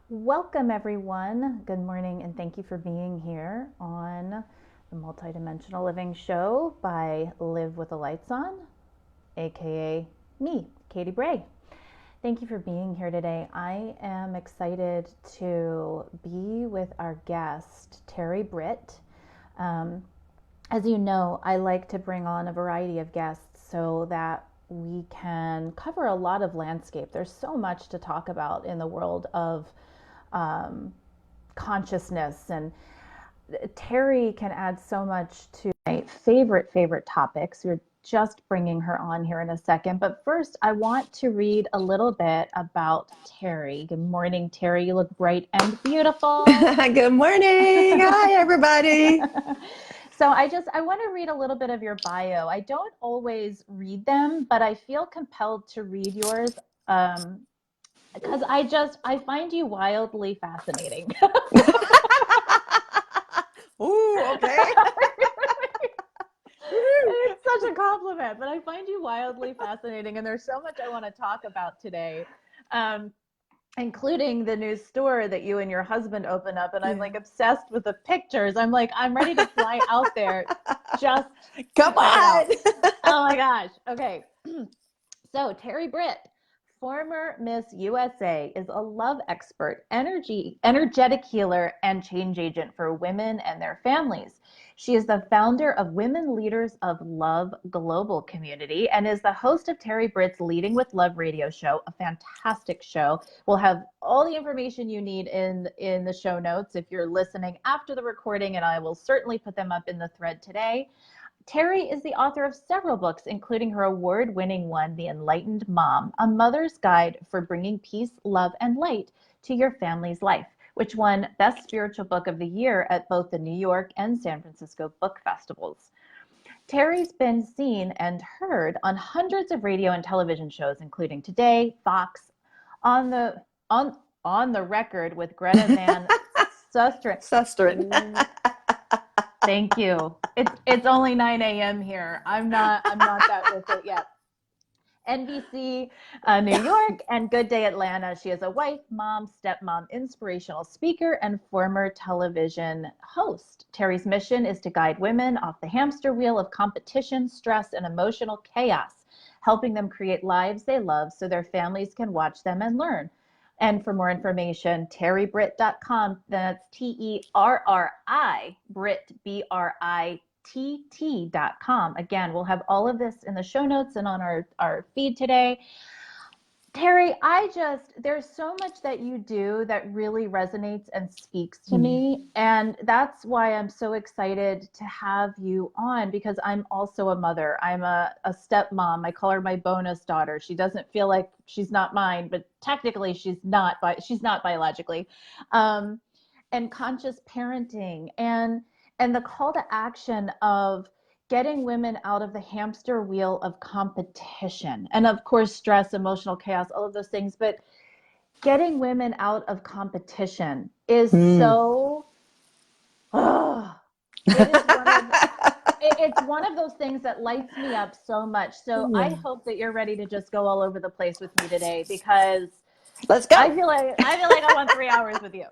Welcome, everyone. Good morning, and thank you for being here on the Multidimensional Living Show by Live with the Lights On, aka me, Katy Bray. Thank you for being here today. I am excited to be with our guest, Terri Britt. As you know, I like to bring on a variety of guests so that we can cover a lot of landscape. There's so much to talk about in the world of consciousness, and Terri can add so much to my favorite topics. We're just bringing her on here in a second, but first I want to read a little bit about Terri. Good morning, Terri. You look bright and beautiful. Good morning. Hi, everybody. So I want to read a little bit of your bio. I don't always read them, but I feel compelled to read yours because I find you wildly fascinating. Ooh, okay. It's such a compliment, but I find you wildly fascinating, and there's so much I want to talk about today, including the new store that you and your husband open up, and I'm like obsessed with the pictures. I'm ready to fly out there just Come on. Oh my gosh. Okay. So Terri Britt, former Miss USA, is a love expert, energetic healer, and change agent for women and their families. She is the founder of Women Leaders of Love Global Community and is the host of Terri Britt's Leading with Love radio show, a fantastic show. We'll have all the information you need in the show notes if you're listening after the recording, and I will certainly put them up in the thread today. Terri is the author of several books, including her award-winning one, The Enlightened Mom, A Mother's Guide for Bringing Peace, Love, and Light to Your Family's Life, which won Best Spiritual Book of the Year at both the New York and San Francisco book festivals. Terri's been seen and heard on hundreds of radio and television shows, including Today, Fox, on the record with Greta Van Susteren. Thank you. It's only 9 a.m. here. I'm not that with it yet. NBC New York and Good Day Atlanta. She is a wife, mom, stepmom, inspirational speaker, and former television host. Terri's mission is to guide women off the hamster wheel of competition, stress, and emotional chaos, helping them create lives they love so their families can watch them and learn. And for more information, terribritt.com. That's Terri, Britt, BRITT.com. Again, we'll have all of this in the show notes and on our feed today. Terri, there's so much that you do that really resonates and speaks to me. And that's why I'm so excited to have you on, because I'm also a mother. I'm a stepmom. I call her my bonus daughter. She doesn't feel like she's not mine, but technically she's not biologically. And conscious parenting and the call to action of getting women out of the hamster wheel of competition, and of course stress, emotional chaos, all of those things, but getting women out of competition is so it's one of those things that lights me up so much. So I hope that you're ready to just go all over the place with me today, because Let's go. I feel like I want 3 hours with you.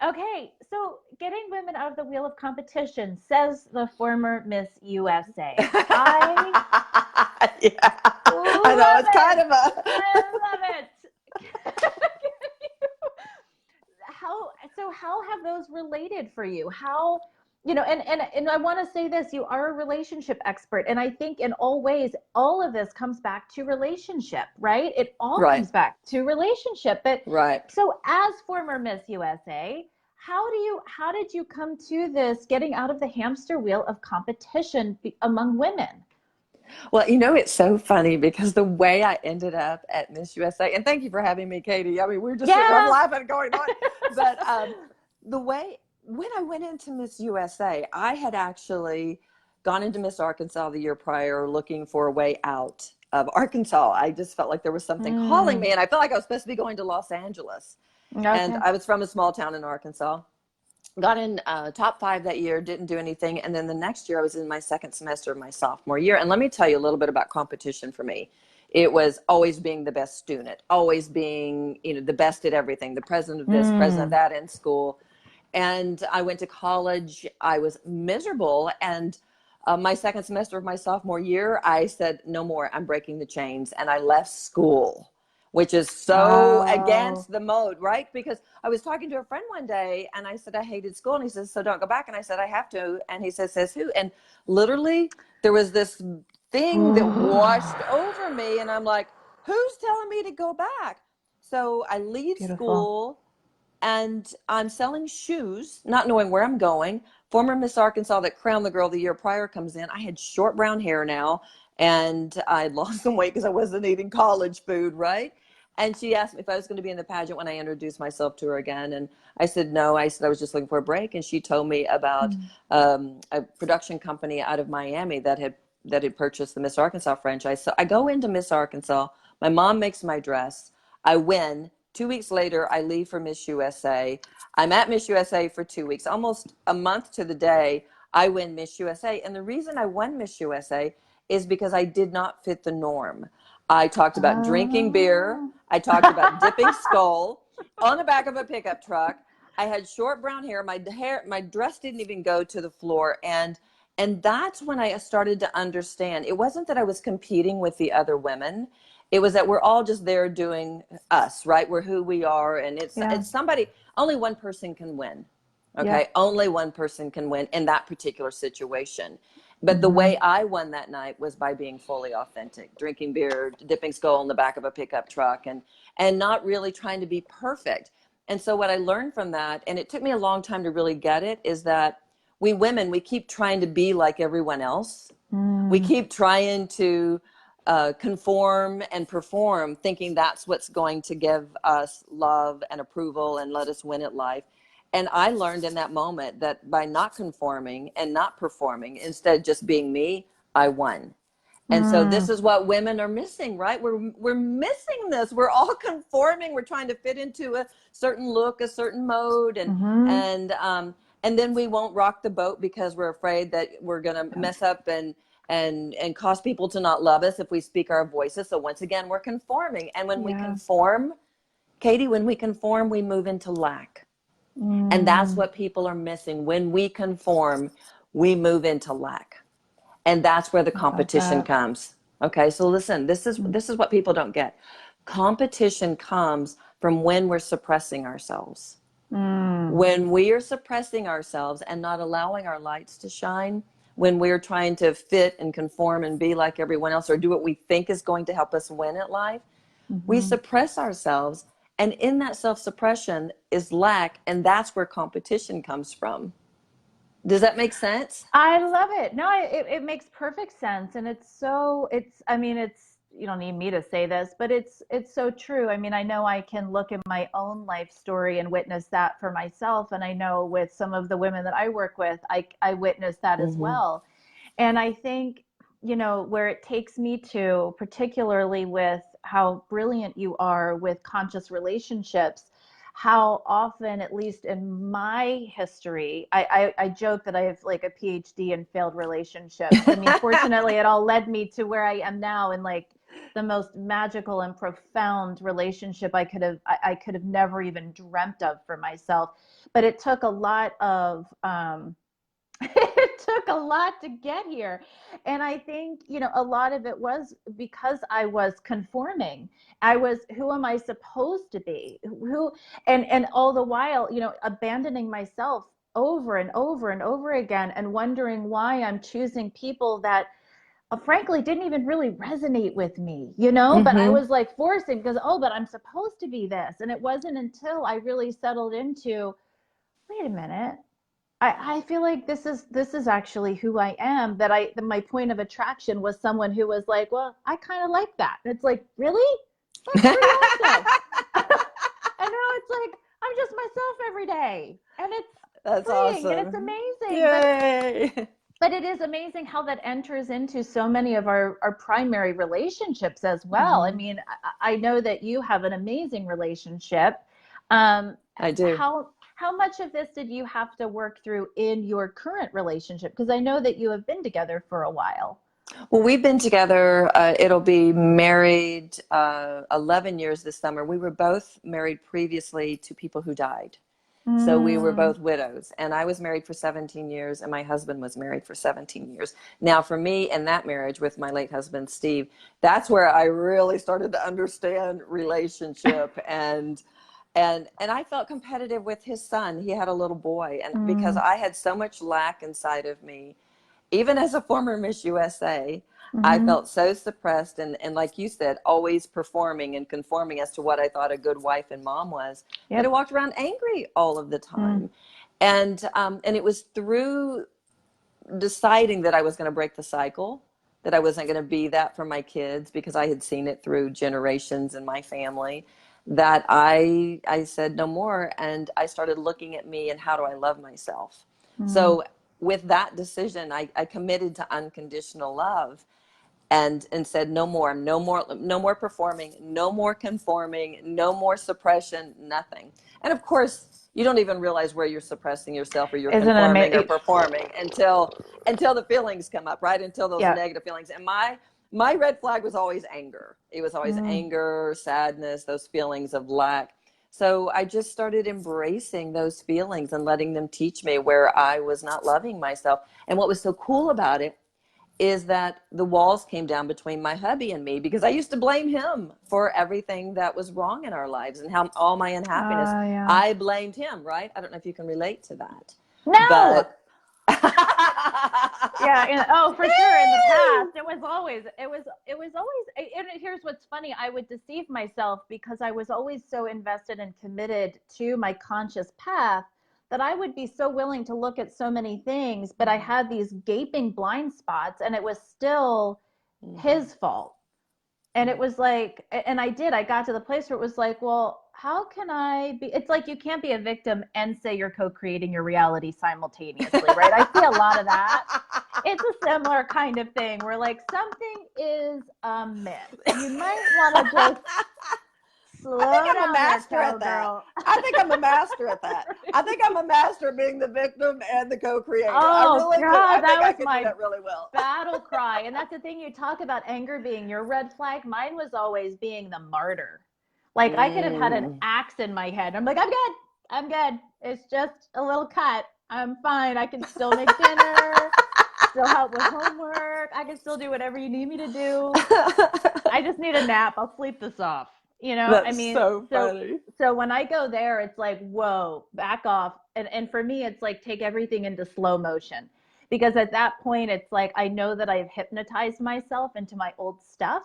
Okay, so getting women out of the wheel of competition, says the former Miss USA. Yeah. I know it's kind of a. I love it. How have those related for you? How, and I want to say this, you are a relationship expert. And I think in all ways, all of this comes back to relationship, right? It all comes back to relationship. But so as former Miss USA, how did you come to this, getting out of the hamster wheel of competition among women? Well, it's so funny because the way I ended up at Miss USA, and thank you for having me, Katy. I mean, we're just I'm laughing going on. But the way, when I went into Miss USA, I had actually gone into Miss Arkansas the year prior looking for a way out of Arkansas. I just felt like there was something calling me, and I felt like I was supposed to be going to Los Angeles. Okay. And I was from a small town in Arkansas. Got in top 5 that year, didn't do anything. And then the next year I was in my second semester of my sophomore year. And let me tell you a little bit about competition for me. It was always being the best student, always being, the best at everything, the president of this, president of that in school. And I went to college. I was miserable. And my second semester of my sophomore year, I said, no more, I'm breaking the chains. And I left school, which is so against the mode, right? Because I was talking to a friend one day and I said, I hated school. And he says, so don't go back. And I said, I have to. And he says who? And literally there was this thing that washed over me. And I'm like, who's telling me to go back? So I leave school and I'm selling shoes, not knowing where I'm going. Former Miss Arkansas that crowned the girl the year prior comes in. I had short brown hair now, and I lost some weight because I wasn't eating college food, right? And she asked me if I was going to be in the pageant when I introduced myself to her again. And I said, no. I said I was just looking for a break. And she told me about a production company out of Miami that had purchased the Miss Arkansas franchise. So I go into Miss Arkansas. My mom makes my dress. I win. 2 weeks later, I leave for Miss USA. I'm at Miss USA for 2 weeks, almost a month to the day. I win Miss USA. And the reason I won Miss USA is because I did not fit the norm. I talked about drinking beer. I talked about dipping skull on the back of a pickup truck. I had short brown hair. My dress didn't even go to the floor. And that's when I started to understand. It wasn't that I was competing with the other women. It was that we're all just there doing us, right? We're who we are. And it's somebody, only one person can win. Okay. Yeah. Only one person can win in that particular situation. But the way I won that night was by being fully authentic, drinking beer, dipping skull in the back of a pickup truck, and not really trying to be perfect. And so what I learned from that, and it took me a long time to really get it, is that we women, we keep trying to be like everyone else. We keep trying to conform and perform, thinking that's what's going to give us love and approval and let us win at life. And I learned in that moment that by not conforming and not performing, instead just being me, I won. And so this is what women are missing, right? We're missing this. We're all conforming. We're trying to fit into a certain look, a certain mode, and then we won't rock the boat because we're afraid that we're going to mess up and cause people to not love us if we speak our voices. So once again, we're conforming. And when we conform, Katy, when we conform, we move into lack. And that's what people are missing. When we conform, we move into lack. And that's where the competition comes. Okay, so listen, this is what people don't get. Competition comes from when we're suppressing ourselves. When we are suppressing ourselves and not allowing our lights to shine, when we're trying to fit and conform and be like everyone else or do what we think is going to help us win at life, we suppress ourselves. And in that self-suppression is lack, and that's where competition comes from. Does that make sense? I love it. No, it makes perfect sense. And you don't need me to say this, but it's so true. I mean, I know I can look at my own life story and witness that for myself. And I know with some of the women that I work with, I witness that as well. And I think, where it takes me to, particularly with how brilliant you are with conscious relationships, how often, at least in my history, I joke that I have like a PhD in failed relationships. I mean, fortunately, it all led me to where I am now in like the most magical and profound relationship I could have never even dreamt of for myself. But it took a lot of it took a lot to get here. And I think, a lot of it was because I was conforming. I was, who am I supposed to be? And all the while, abandoning myself over and over and over again and wondering why I'm choosing people that frankly didn't even really resonate with me, but I was like forcing because, but I'm supposed to be this. And it wasn't until I really settled into, wait a minute, I feel like this is actually who I am, that my point of attraction was someone who was like, well, I kind of like that. And it's like, really? That's pretty awesome. And now it's like, I'm just myself every day. And it's freeing, awesome. And it's amazing. Yay. But it is amazing how that enters into so many of our primary relationships as well. I mean, I know that you have an amazing relationship. I do. How much of this did you have to work through in your current relationship? Because I know that you have been together for a while. Well, we've been together, it'll be married 11 years this summer. We were both married previously to people who died. So we were Mm, both widows, and I was married for 17 years, and my husband was married for 17 years. Now, for me in that marriage with my late husband, Steve, that's where I really started to understand relationship, and I felt competitive with his son. He had a little boy, and because mm, I had so much lack inside of me, even as a former Miss USA, I mm-hmm. felt so suppressed and like you said, always performing and conforming as to what I thought a good wife and mom was, that I Yep. walked around angry all of the Mm, time. And it was through deciding that I was going to break the cycle, that I wasn't going to be that for my kids because I had seen it through generations in my family, that I said no more, and I started looking at me and how do I love myself. mm. So with that decision, I committed to unconditional love, and said no more, no more, no more performing, no more conforming, no more suppression, nothing. And of course, you don't even realize where you're suppressing yourself or you're Isn't it conforming or amazing? performing until the feelings come up, right? Until those Yeah. negative feelings. And my red flag was always anger. It was always Mm. anger, sadness, those feelings of lack. So I just started embracing those feelings and letting them teach me where I was not loving myself. And what was so cool about it is that the walls came down between my hubby and me, because I used to blame him for everything that was wrong in our lives and how all my unhappiness, Yeah. I blamed him, right? I don't know if you can relate to that, No. but Yeah, oh, for sure. In the past, and here's what's funny. I would deceive myself because I was always so invested and committed to my conscious path that I would be so willing to look at so many things, but I had these gaping blind spots, and it was still his fault. And it was like, and I got to the place where it was like, well, how can I be? It's like you can't be a victim and say you're co-creating your reality simultaneously, right? I see a lot of that. It's a similar kind of thing where like something is amiss. You might want to just slow I think I'm a down there, master at that. cowgirl. I think I'm a master at that. I think I'm a master at being the victim and the co-creator. I Oh really do. I God, that think I was can do my that really well. battle cry. And that's the thing, you talk about anger being your red flag. Mine was always being the martyr. Like I could have had an Mm. axe in my head. I'm like, I'm good. I'm good. It's just a little cut. I'm fine. I can still make dinner, still help with homework. I can still do whatever you need me to do. I just need a nap. I'll sleep this off. I That's mean, so so funny. so when I go there, it's like, whoa, back off. And for me, it's like take everything into slow motion. Because at that point, it's like I know that I've hypnotized myself into my old stuff.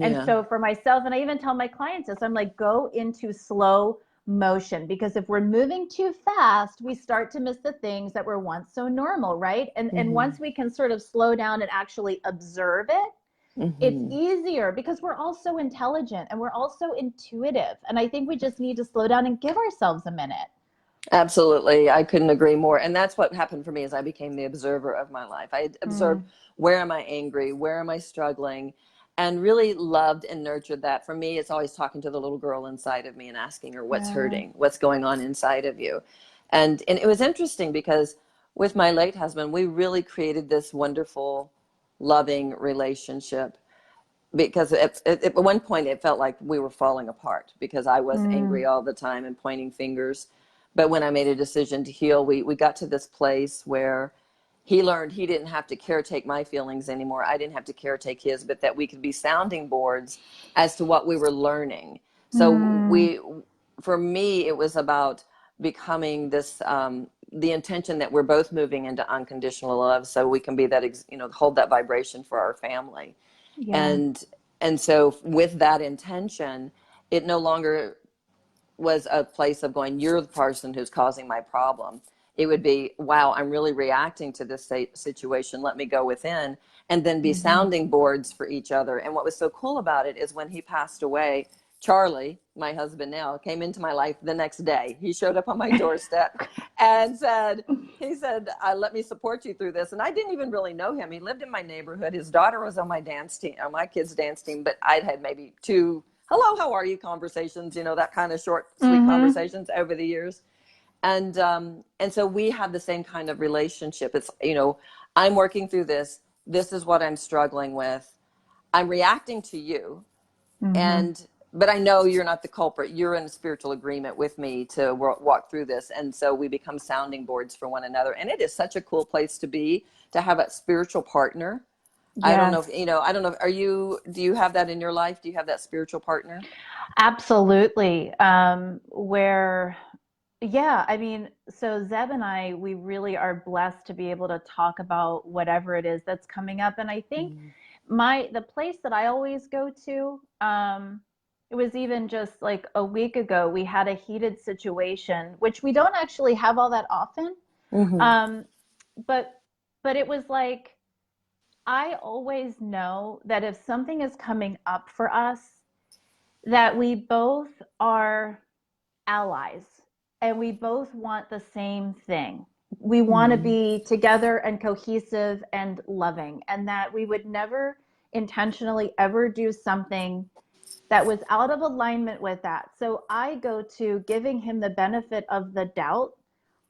And Yeah. so for myself, and I even tell my clients this, I'm like, go into slow motion, because if we're moving too fast, we start to miss the things that were once so normal, right? And Mm-hmm. once we can sort of slow down and actually observe it, it's Mm-hmm. easier because we're all so intelligent and we're also intuitive. And I think we just need to slow down and give ourselves a minute. Absolutely. I couldn't agree more. And that's what happened for me as I became the observer of my life. I observed, Mm, where am I angry? Where am I struggling? And really loved and nurtured that. For me, it's always talking to the little girl inside of me and asking her what's yeah. hurting, what's going on inside of you. And it was interesting because with my late husband, we really created this wonderful, loving relationship, because at one point it felt like we were falling apart because I was Mm, angry all the time and pointing fingers. But when I made a decision to heal, we got to this place where he learned he didn't have to caretake my feelings anymore. I didn't have to caretake his, but that we could be sounding boards as to what we were learning. So mm, for me, it was about becoming this, the intention that we're both moving into unconditional love, so we can be that, hold that vibration for our family. yeah. And so with that intention, it no longer was a place of going, you're the person who's causing my problem. It would be, wow, I'm really reacting to this situation. Let me go within, and then be Mm-hmm. sounding boards for each other. And what was so cool about it is when he passed away, Charlie, my husband now, came into my life the next day. He showed up on my doorstep and he said, let me support you through this. And I didn't even really know him. He lived in my neighborhood. His daughter was on my dance team, on my kids' dance team, but I'd had maybe two hello, how are you conversations, that kind of short, sweet Mm-hmm. conversations over the years. And so we have the same kind of relationship. It's, I'm working through this. this is what I'm struggling with. I'm reacting to you. Mm-hmm. But I know you're not the culprit. You're in a spiritual agreement with me to walk through this. And so we become sounding boards for one another. And it is such a cool place to be, to have a spiritual partner. I don't know Yes. if, I don't know. Do you have that in your life? Do you have that spiritual partner? Absolutely. Yeah, I mean, so Zeb and I, we really are blessed to be able to talk about whatever it is that's coming up. And I think the place that I always go to, it was even just like a week ago, we had a heated situation, which we don't actually have all that often. Mm-hmm. Um, but but it was like I always know that if something is coming up for us, that we both are allies and we both want the same thing. We want to Mm-hmm. be together and cohesive and loving, and that we would never intentionally ever do something that was out of alignment with that. So I go to giving him the benefit of the doubt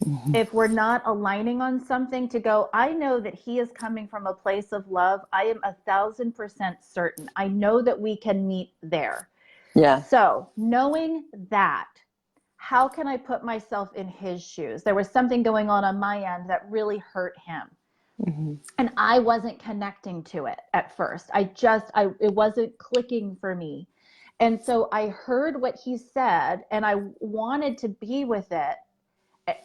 Mm-hmm. if we're not aligning on something, to go, I know that he is coming from a place of love. I am 1,000% certain. I know that we can meet there. Yeah. So knowing that, how can I put myself in his shoes? There was something going on my end that really hurt him. Mm-hmm. And I wasn't connecting to it at first. It wasn't clicking for me. And so I heard what he said and I wanted to be with it.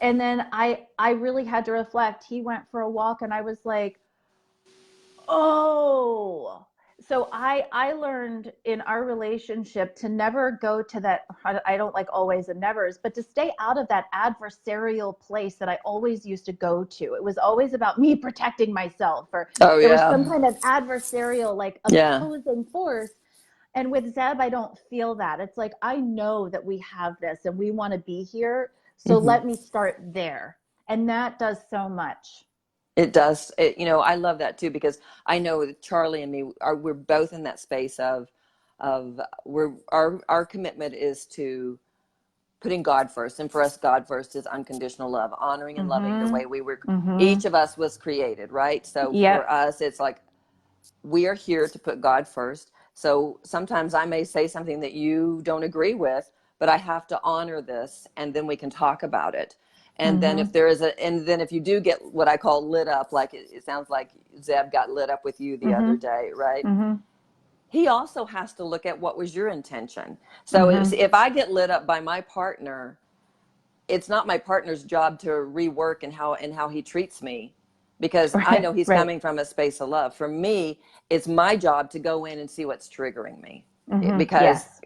And then I really had to reflect. He went for a walk and I was like, oh. So I learned in our relationship to never go to that. I don't like always and nevers, but to stay out of that adversarial place that I always used to go to. It was always about me protecting myself, or Oh, there was some yeah. kind of adversarial, like Yeah. opposing force. And with Zeb, I don't feel that. It's like, I know that we have this and we want to be here. So Mm-hmm. let me start there. And that does so much. It does. I love that too, because I know that Charlie and me we're both in that space of our commitment is to putting God first. And for us, God first is unconditional love, honoring and loving the Mm-hmm. way Mm-hmm. each of us was created, right? So for Yep. us, it's like, we are here to put God first. So sometimes I may say something that you don't agree with, but I have to honor this, and then we can talk about it. And then Mm-hmm. and then if you do get what I call lit up, like it sounds like Zeb got lit up with you the Mm-hmm. other day, right? Mm-hmm. He also has to look at what was your intention. So Mm-hmm. if I get lit up by my partner, it's not my partner's job to rework and how he treats me, because I Right. know he's Right. coming from a space of love. For me, it's my job to go in and see what's triggering me, Mm-hmm. because Yes.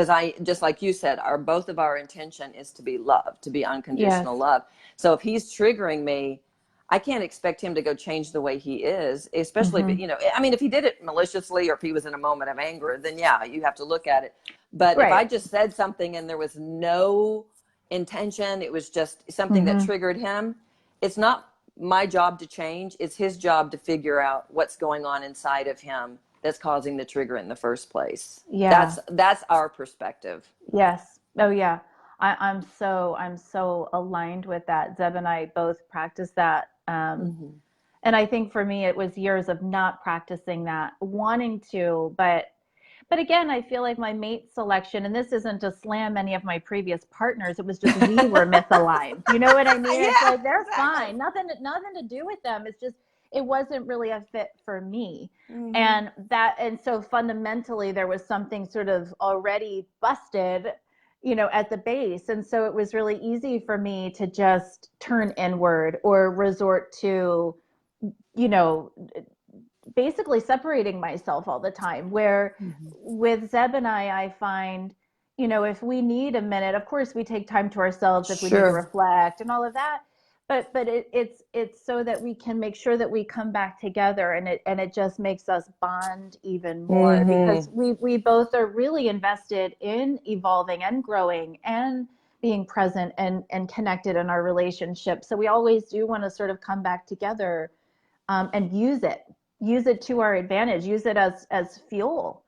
I, just like you said, both of our intention is to be loved, to be Yes. unconditional love. So if he's triggering me, I can't expect him to go change the way he is, especially if, Mm-hmm. I mean, if he did it maliciously or if he was in a moment of anger, then yeah, you have to look at it. But if I Right. just said something and there was no intention, it was just something that Mm-hmm. triggered him, it's not my job to change. It's his job to figure out what's going on inside of him that's causing the trigger in the first place. Yeah. That's our perspective. Yes. Oh yeah. I'm so aligned with that. Zeb and I both practice that. Mm-hmm. And I think for me it was years of not practicing that, wanting to, but again, I feel like my mate selection, and this isn't to slam any of my previous partners, it was just we were misaligned. You know what I mean? It's Yeah, like they're exactly. fine. Nothing to do with them. It's just it wasn't really a fit for me. Mm-hmm. And so fundamentally there was something sort of already busted, at the base. And so it was really easy for me to just turn inward or resort to, you know, basically separating myself all the time. Where Mm-hmm. with Zeb and I find, if we need a minute, of course we take time to ourselves if we need to Sure. reflect and all of that. But it's so that we can make sure that we come back together, and it just makes us bond even more, because Mm-hmm. we both are really invested in evolving and growing and being present and connected in our relationship. So we always do want to sort of come back together, and use it to our advantage, use it as fuel.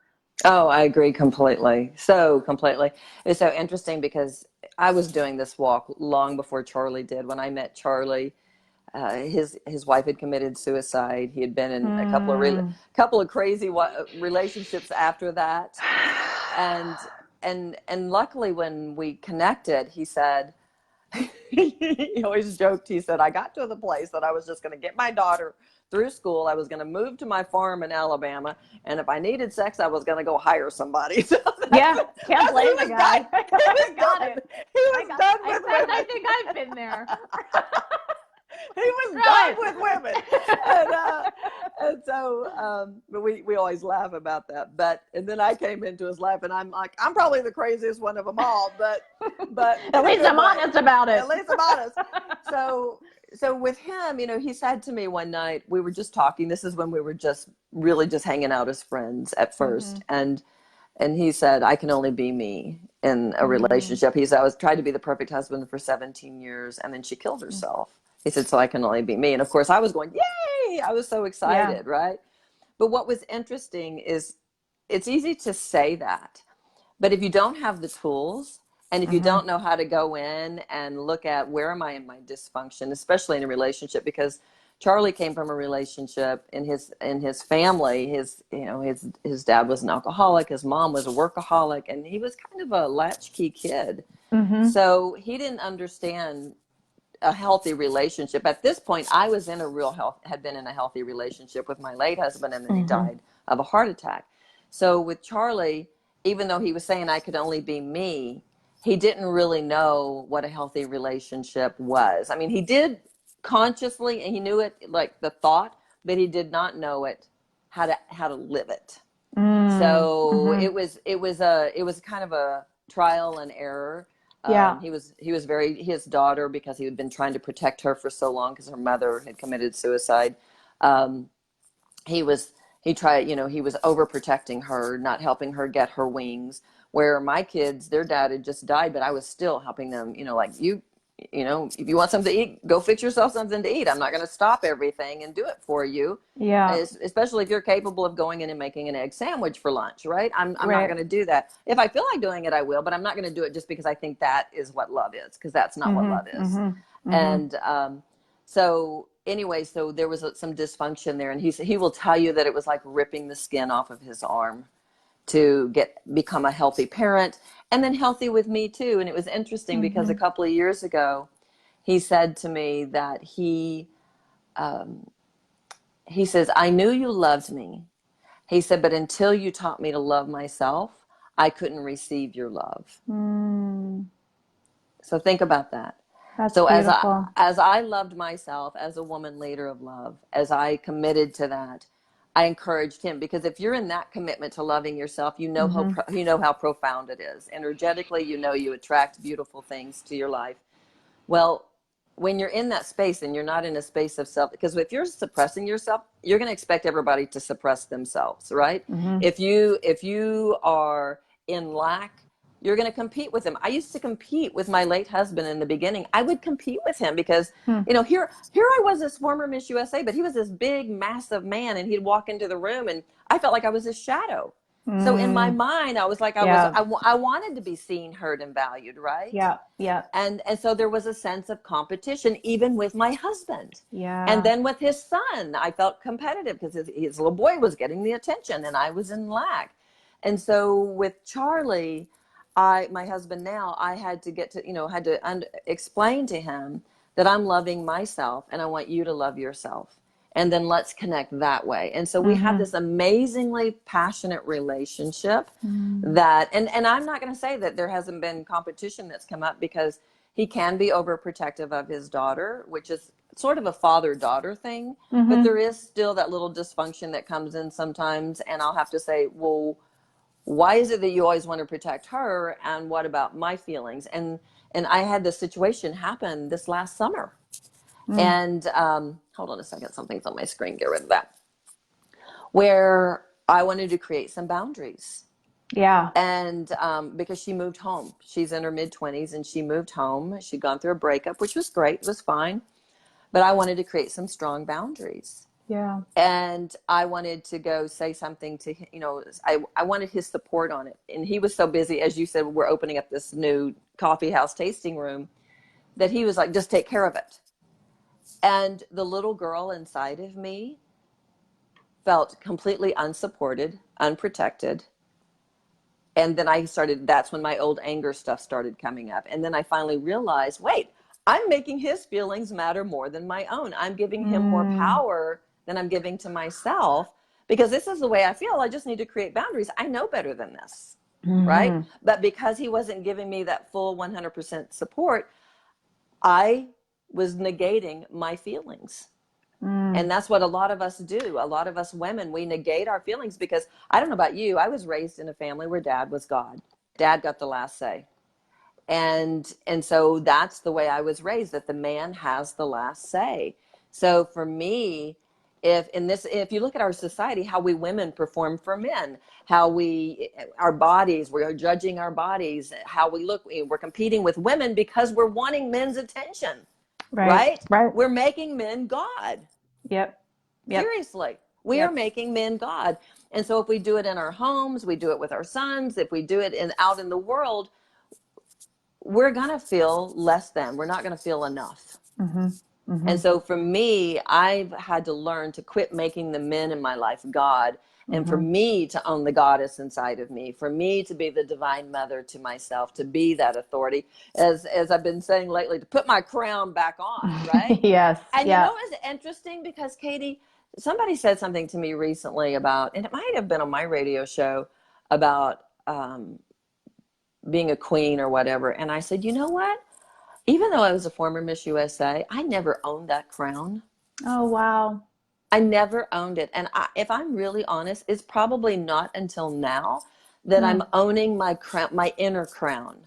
Oh, I agree completely. So completely. It's so interesting because I was doing this walk long before Charlie did. When I met Charlie, his wife had committed suicide. He had been in a couple of crazy relationships after that, and luckily when we connected, he said, he always joked. He said, I got to the place that I was just going to get my daughter through school. I was going to move to my farm in Alabama, and if I needed sex, I was going to go hire somebody. So can't blame the guy. I got it. He was done with women. I think I've been there. He was done with women. And so, but we always laugh about that. And then I came into his life, and I'm like, I'm probably the craziest one of them all, but at least I'm honest about it. At least I'm honest. So with him, he said to me one night, we were just talking. This is when we were just hanging out as friends at first. And he said, I can only be me in a relationship. He said, I was trying to be the perfect husband for 17 years, and then she killed herself. He said, so I can only be me. And of course I was going, yay! I was so excited, right? But what was interesting is it's easy to say that, but if you don't have the tools, and if you don't know how to go in and look at where am I in my dysfunction, especially in a relationship, because Charlie came from a relationship in his family. His dad was an alcoholic. His mom was a workaholic, and he was kind of a latchkey kid. So he didn't understand a healthy relationship. At this point, I was had been in a healthy relationship with my late husband, and then he died of a heart attack. So with Charlie, even though he was saying I could only be me, he didn't really know what a healthy relationship was. I mean, he did consciously, and he knew it, like the thought, but he did not know it, how to live it. So it was kind of a trial and error. He was his daughter, because he had been trying to protect her for so long because her mother had committed suicide. He was overprotecting her, not helping her get her wings, where my kids, their dad had just died, but I was still helping them, if you want something to eat, go fix yourself something to eat. I'm not going to stop everything and do it for you. Yeah. Especially if you're capable of going in and making an egg sandwich for lunch, right? I'm not going to do that. If I feel like doing it, I will, but I'm not going to do it just because I think that is what love is, because that's not what love is. And so anyway, so there was some dysfunction there, and he will tell you that it was like ripping the skin off of his arm to become a healthy parent, and then healthy with me too. And it was interesting because a couple of years ago, he said to me that he says, I knew you loved me. He said, but until you taught me to love myself, I couldn't receive your love. So think about that. That's so beautiful. as I loved myself as a woman leader of love, as I committed to that, I encouraged him, because if you're in that commitment to loving yourself, you know how profound it is. Energetically, you attract beautiful things to your life. Well, when you're in that space and you're not in a space of self, because if you're suppressing yourself, you're going to expect everybody to suppress themselves, right? If you are in lack, you're going to compete with them. I used to compete with my late husband in the beginning. I would compete with him because, here I was, this former Miss USA, but he was this big, massive man, and he'd walk into the room and I felt like I was his shadow. So in my mind, I was like, I wanted to be seen, heard, and valued, right? Yeah. And so there was a sense of competition, even with my husband. Yeah. And then with his son, I felt competitive because his little boy was getting the attention and I was in lack. And so with Charlie, my husband now, I had to explain to him that I'm loving myself and I want you to love yourself. And then let's connect that way. And so we have this amazingly passionate relationship that, and I'm not going to say that there hasn't been competition that's come up, because he can be overprotective of his daughter, which is sort of a father-daughter thing. But there is still that little dysfunction that comes in sometimes. And I'll have to say, well, why is it that you always want to protect her? And what about my feelings? And I had this situation happen this last summer. And hold on a second, something's on my screen, get rid of that. Where I wanted to create some boundaries. Yeah. And because she moved home. She's in her mid-20s and she moved home. She'd gone through a breakup, which was great. It was fine. But I wanted to create some strong boundaries. Yeah. And I wanted to go say something to him, I wanted his support on it. And he was so busy, as you said, we're opening up this new coffee house tasting room, that he was like, just take care of it. And the little girl inside of me felt completely unsupported, unprotected. And then that's when my old anger stuff started coming up. And then I finally realized, wait, I'm making his feelings matter more than my own. I'm giving him more power than I'm giving to myself, because this is the way I feel. I just need to create boundaries. I know better than this, right? But because he wasn't giving me that full 100% support, I was negating my feelings. And that's what a lot of us do. A lot of us women, we negate our feelings because, I don't know about you, I was raised in a family where dad was God. Dad got the last say. And so that's the way I was raised, that the man has the last say. So for me, if you look at our society, how we women perform for men, our bodies, we're judging our bodies, how we look, we're competing with women because we're wanting men's attention, right? We're making men God. Yep. Seriously, we are making men God. And so if we do it in our homes, we do it with our sons, if we do it out in the world, we're going to feel less than. We're not going to feel enough. And so for me, I've had to learn to quit making the men in my life God, and for me to own the goddess inside of me, for me to be the divine mother to myself, to be that authority, as I've been saying lately, to put my crown back on, right? Yes. And you know what's interesting? Because Katy, somebody said something to me recently about, and it might have been on my radio show, about being a queen or whatever. And I said, you know what? Even though I was a former Miss USA, I never owned that crown. Oh, wow. I never owned it. And if I'm really honest, it's probably not until now that I'm owning my crown, my inner crown,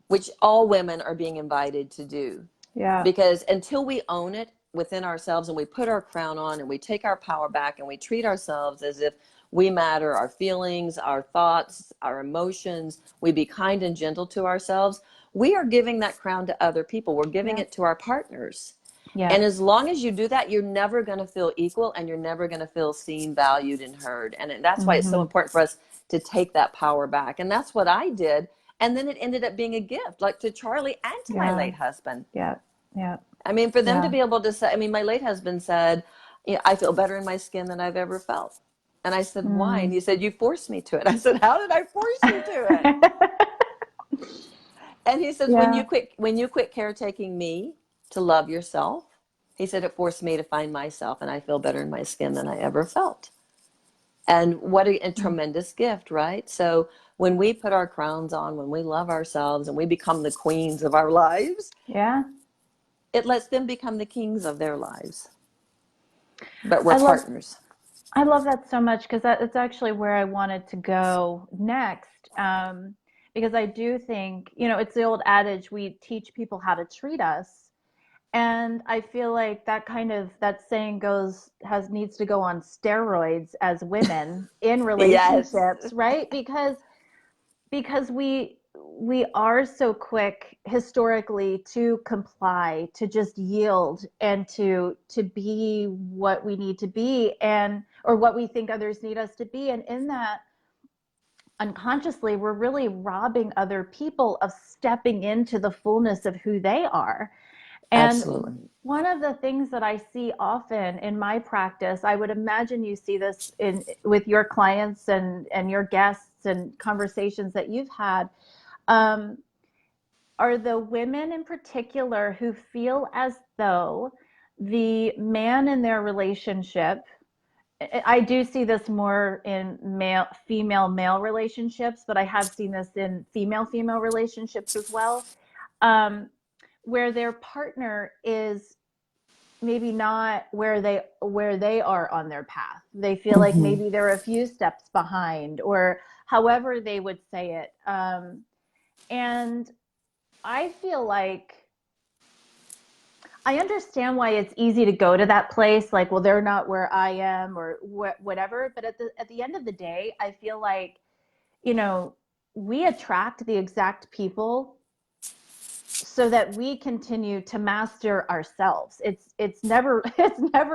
which all women are being invited to do. Yeah. Because until we own it within ourselves and we put our crown on and we take our power back and we treat ourselves as if we matter, our feelings, our thoughts, our emotions, we be kind and gentle to ourselves, we are giving that crown to other people. We're giving it to our partners. Yeah. And as long as you do that, you're never going to feel equal, and you're never going to feel seen, valued, and heard. And that's why it's so important for us to take that power back. And that's what I did. And then it ended up being a gift, like to Charlie and to my late husband. Yeah. Yeah. I mean, for them to be able to say, I mean, my late husband said, I feel better in my skin than I've ever felt. And I said, why? And he said, you forced me to it. I said, how did I force you to it? And he says, when you quit caretaking me to love yourself, he said, it forced me to find myself, and I feel better in my skin than I ever felt. And what a tremendous gift, right? So when we put our crowns on, when we love ourselves and we become the queens of our lives, it lets them become the kings of their lives. But we're partners. I love that so much, because that's actually where I wanted to go next. Because I do think, it's the old adage, we teach people how to treat us. And I feel like that saying needs to go on steroids as women in relationships, right? Because we are so quick historically to comply, to just yield, and to be what we need to be, or what we think others need us to be. And in that, unconsciously, we're really robbing other people of stepping into the fullness of who they are. And absolutely. One of the things that I see often in my practice, I would imagine you see this with your clients and your guests and conversations that you've had, are the women in particular who feel as though the man in their relationship, I do see this more in female-male relationships, but I have seen this in female-female relationships as well, where their partner is maybe not where they are on their path. They feel like maybe they're a few steps behind, or however they would say it. And I feel like I understand why it's easy to go to that place, like, well, they're not where I am, or whatever. But at the end of the day, I feel like, we attract the exact people so that we continue to master ourselves. It's never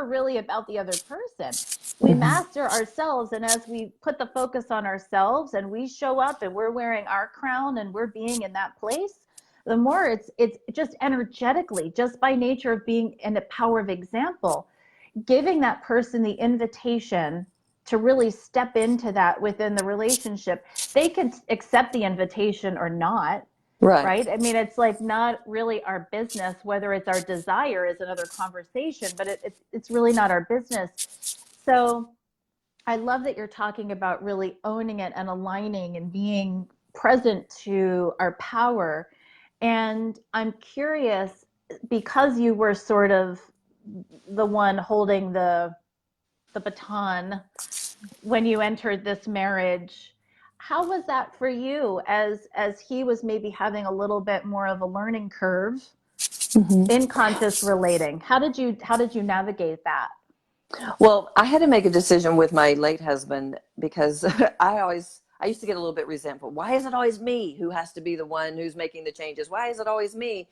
really about the other person. We master ourselves, and as we put the focus on ourselves and we show up and we're wearing our crown and we're being in that place, the more it's just energetically, just by nature of being in the power of example, giving that person the invitation to really step into that within the relationship. They can accept the invitation or not, right? I mean, it's like not really our business. Whether it's our desire is another conversation, but it's really not our business. So I love that you're talking about really owning it and aligning and being present to our power. And I'm curious, because you were sort of the one holding the baton when you entered this marriage, how was that for you as he was maybe having a little bit more of a learning curve in conscious relating? How did you navigate that? Well, I had to make a decision with my late husband because I used to get a little bit resentful. Why is it always me who has to be the one who's making the changes? Why is it always me?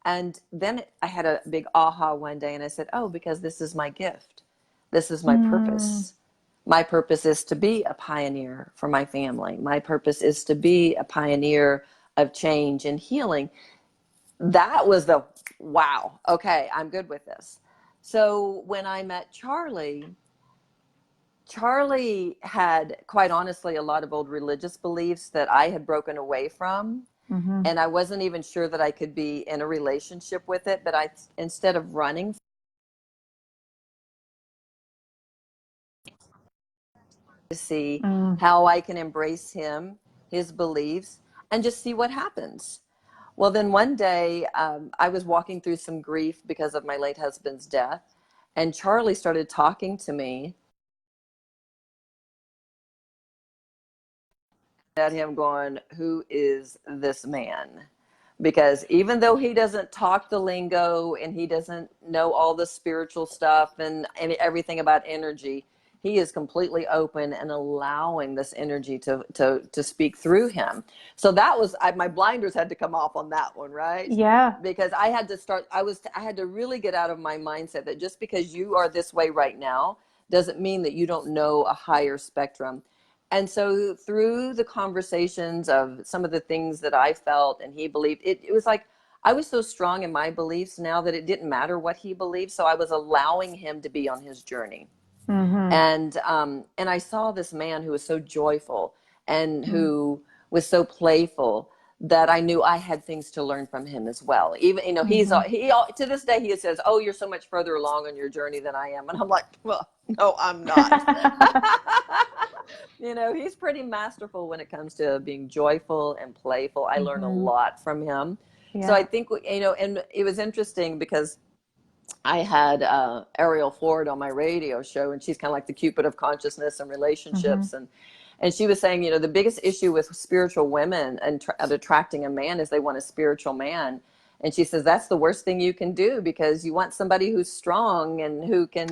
And then I had a big aha one day, and I said, oh, because this is my gift. This is my purpose. My purpose is to be a pioneer for my family. My purpose is to be a pioneer of change and healing. That was the wow. Okay, I'm good with this. So when I met Charlie had, quite honestly, a lot of old religious beliefs that I had broken away from. And I wasn't even sure that I could be in a relationship with it. But instead of running, to see how I can embrace him, his beliefs, and just see what happens. Well, then one day I was walking through some grief because of my late husband's death. And Charlie started talking to me. At him going, who is this man? Because even though he doesn't talk the lingo and he doesn't know all the spiritual stuff and everything about energy, he is completely open and allowing this energy to speak through him. So that was, my blinders had to come off on that one, right? Yeah. Because I had to start, I had to really get out of my mindset that just because you are this way right now doesn't mean that you don't know a higher spectrum. And so through the conversations of some of the things that I felt and he believed, it was like I was so strong in my beliefs now that it didn't matter what he believed. So I was allowing him to be on his journey. And I saw this man who was so joyful and who was so playful that I knew I had things to learn from him as well. Even, you know, he to this day, he says, oh, you're so much further along on your journey than I am. And I'm like, well, no, I'm not. You know, he's pretty masterful when it comes to being joyful and playful. I learn a lot from him. Yeah. So I think, you know, and it was interesting because I had Ariel Ford on my radio show, and she's kind of like the Cupid of consciousness and relationships. And she was saying, you know, the biggest issue with spiritual women and attracting a man is they want a spiritual man. And she says, that's the worst thing you can do, because you want somebody who's strong and who can,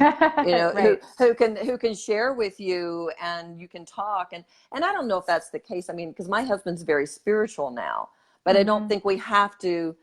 you know, right. who can share with you and you can talk. And I don't know if that's the case. I mean, because my husband's very spiritual now, but I don't think we have to.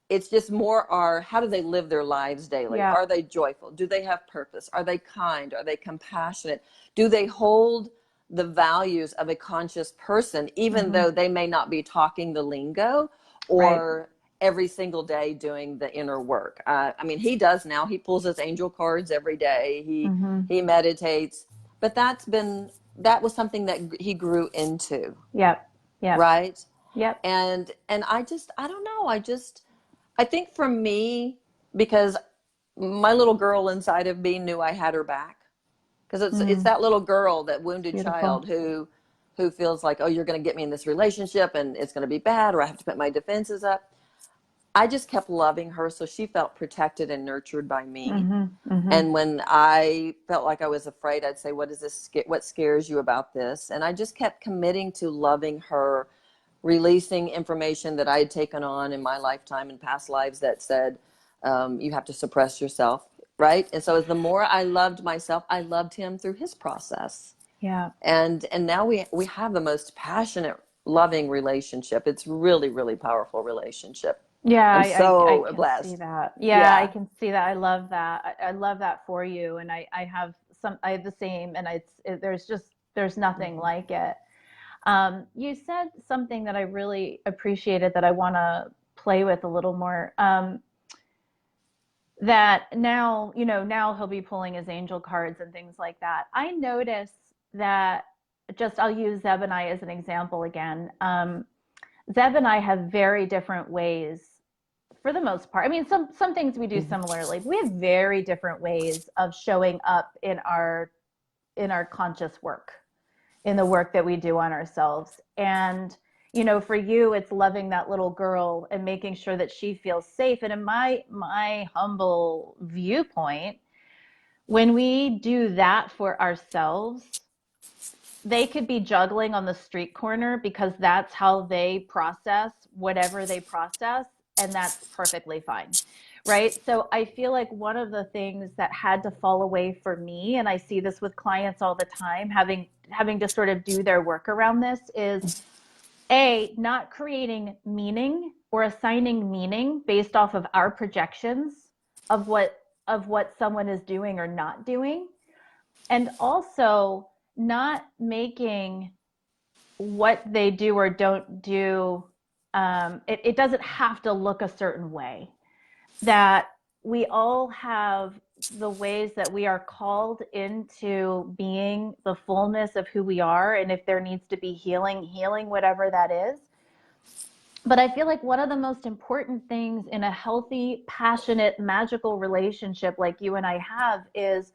It's just more how do they live their lives daily? Yeah. Are they joyful? Do they have purpose? Are they kind? Are they compassionate? Do they hold the values of a conscious person, even though they may not be talking the lingo or every single day doing the inner work? I mean, he does now. He pulls his angel cards every day. He meditates, but that was something that he grew into. Yep. Right. Yep. And I don't know. I think for me, because my little girl inside of me knew I had her back, because it's that little girl, that wounded child who feels like, oh, you're going to get me in this relationship and it's going to be bad, or I have to put my defenses up. I just kept loving her, so she felt protected and nurtured by me. And when I felt like I was afraid, I'd say, what scares you about this? And I just kept committing to loving her, releasing information that I had taken on in my lifetime and past lives that said, you have to suppress yourself, right? And so as the more I loved myself, I loved him through his process. Yeah. And now we have the most passionate, loving relationship. It's really, really powerful relationship. Yeah, I'm so blessed. See that. Yeah, I can see that. I love that. I love that for you. And I have the same, and there's nothing like it. You said something that I really appreciated that I want to play with a little more. That now, now he'll be pulling his angel cards and things like that. I notice that, I'll use Zeb and I as an example again. Zeb and I have very different ways, for the most part. I mean, some things we do similarly, but we have very different ways of showing up in our conscious work, in the work that we do on ourselves. And for you, it's loving that little girl and making sure that she feels safe. And in my humble viewpoint, when we do that for ourselves, they could be juggling on the street corner because that's how they process whatever they process, and that's perfectly fine. Right? So I feel like one of the things that had to fall away for me, and I see this with clients all the time, having to sort of do their work around this, is not creating meaning or assigning meaning based off of our projections of what someone is doing or not doing. And also not making what they do or don't do, it doesn't have to look a certain way. That we all have the ways that we are called into being the fullness of who we are. And if there needs to be healing, whatever that is. But I feel like one of the most important things in a healthy, passionate, magical relationship like you and I have is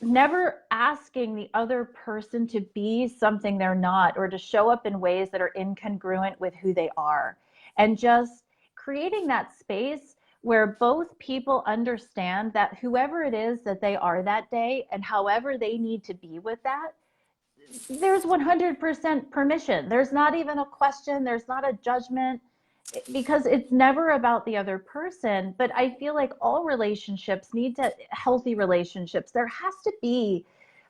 never asking the other person to be something they're not, or to show up in ways that are incongruent with who they are. And just creating that space where both people understand that whoever it is that they are that day and however they need to be with that, there's 100% permission. There's not even a question. There's not a judgment, because it's never about the other person. But I feel like all relationships healthy relationships, there has to be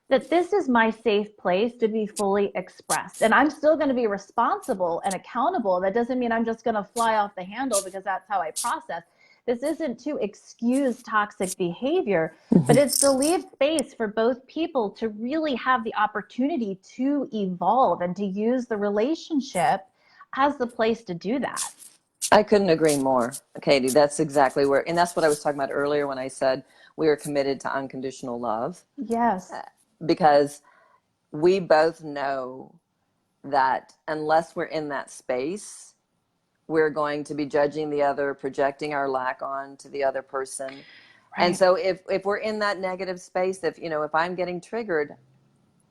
that this is my safe place to be fully expressed. And I'm still going to be responsible and accountable. That doesn't mean I'm just going to fly off the handle because that's how I process. This isn't to excuse toxic behavior, but it's to leave space for both people to really have the opportunity to evolve and to use the relationship as the place to do that. I couldn't agree more, Katy. That's exactly where, and that's what I was talking about earlier when I said we are committed to unconditional love. Yes. Because we both know that unless we're in that space, we're going to be judging the other, projecting our lack on to the other person. Right. And so if we're in that negative space, if I'm getting triggered,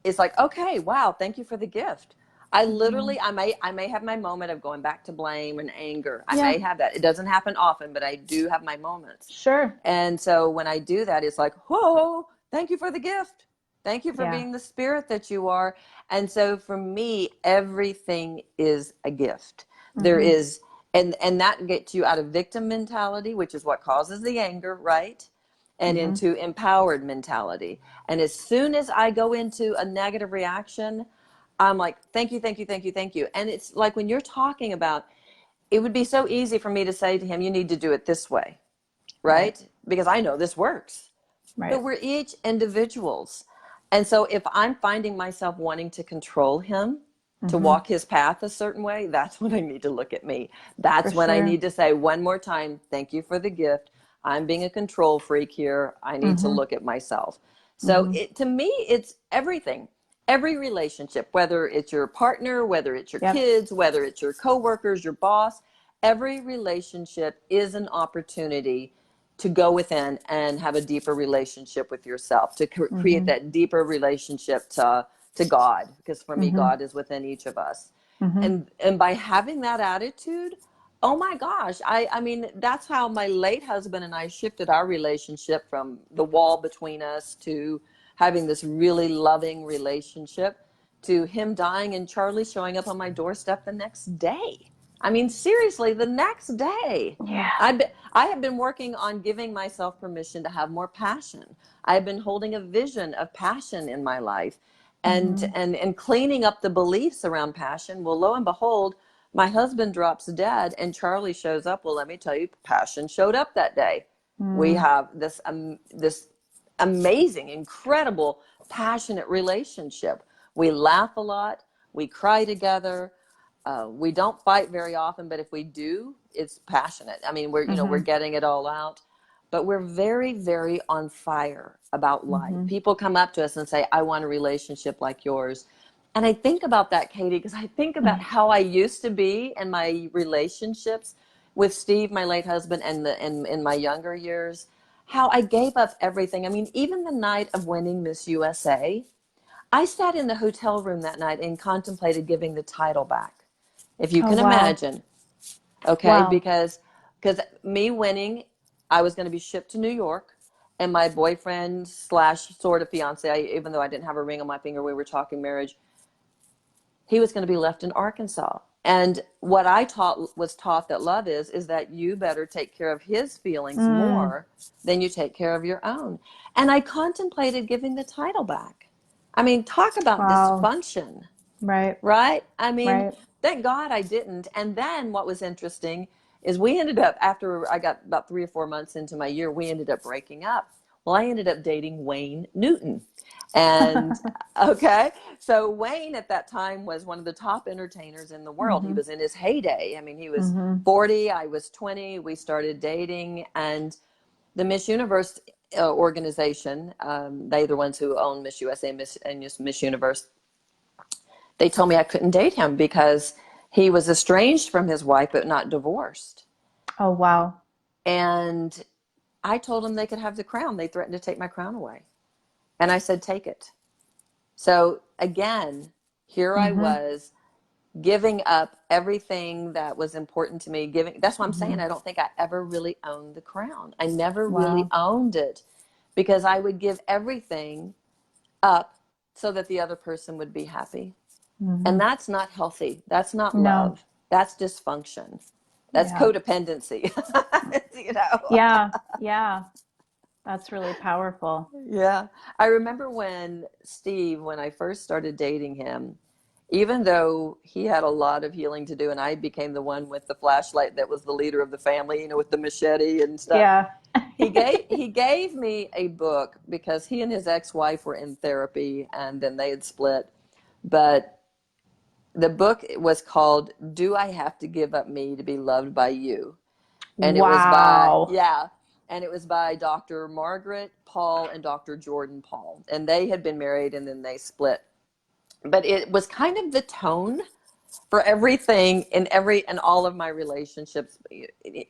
it's like, okay, wow, thank you for the gift. I literally, I may have my moment of going back to blame and anger. I may have that. It doesn't happen often, but I do have my moments. Sure. And so when I do that, it's like, whoa, thank you for the gift. Thank you for being the spirit that you are. And so for me, everything is a gift. There is, and that gets you out of victim mentality, which is what causes the anger, right? And into empowered mentality. And as soon as I go into a negative reaction, I'm like, thank you, thank you, thank you, thank you. And it's like when you're talking about, it would be so easy for me to say to him, you need to do it this way, right? Because I know this works. Right. But we're each individuals. And so if I'm finding myself wanting to control him, to walk his path a certain way, that's when I need to look at me. That's when I need to say one more time, thank you for the gift. I'm being a control freak here. I need to look at myself. So to me, it's everything. Every relationship, whether it's your partner, whether it's your kids, whether it's your coworkers, your boss, every relationship is an opportunity to go within and have a deeper relationship with yourself, to create that deeper relationship to God, because for me, God is within each of us. And by having that attitude, oh my gosh, I mean, that's how my late husband and I shifted our relationship from the wall between us to having this really loving relationship, to him dying and Charlie showing up on my doorstep the next day. I mean, seriously, the next day. Yeah. I have been working on giving myself permission to have more passion. I've been holding a vision of passion in my life and cleaning up the beliefs around passion. Well, lo and behold, my husband drops dead and Charlie shows up. Well, let me tell you, passion showed up that day. We have this amazing, incredible, passionate relationship. We laugh a lot. We cry together. We don't fight very often, but if we do, it's passionate. I mean, we're, you know, we're getting it all out, but we're very, very on fire about life. People come up to us and say, I want a relationship like yours. And I think about that, Katy, because I think about how I used to be in my relationships with Steve, my late husband, and in my younger years, how I gave up everything. I mean, even the night of winning Miss USA, I sat in the hotel room that night and contemplated giving the title back, if you can imagine. Okay, because me winning, I was going to be shipped to New York, and my boyfriend slash sort of fiance, even though I didn't have a ring on my finger, we were talking marriage, he was going to be left in Arkansas. And what I was taught that love is that you better take care of his feelings more than you take care of your own. And I contemplated giving the title back. I mean, talk about dysfunction. Right? I mean, thank God I didn't. And then what was interesting is we ended up, after I got about 3 or 4 months into my year, we ended up breaking up. Well, I ended up dating Wayne Newton. And okay, so Wayne at that time was one of the top entertainers in the world. He was in his heyday. I mean, he was 40, I was 20. We started dating, and the Miss Universe organization, they're the ones who own Miss USA and Miss Universe. They told me I couldn't date him because he was estranged from his wife, but not divorced. Oh, wow. And I told them they could have the crown. They threatened to take my crown away. And I said, take it. So again, here I was giving up everything that was important to me. That's why I'm saying I don't think I ever really owned the crown. I never really owned it, because I would give everything up so that the other person would be happy. And that's not healthy. That's not love. That's dysfunction. That's codependency. You know? Yeah. That's really powerful. Yeah. I remember when I first started dating him, even though he had a lot of healing to do, and I became the one with the flashlight that was the leader of the family, you know, with the machete and stuff. Yeah. he gave me a book because he and his ex-wife were in therapy, and then they had split. But the book was called Do I Have to Give Up Me to Be Loved by You? And it was by Dr. Margaret Paul and Dr. Jordan Paul. And they had been married, and then they split. But it was kind of the tone for everything in all of my relationships.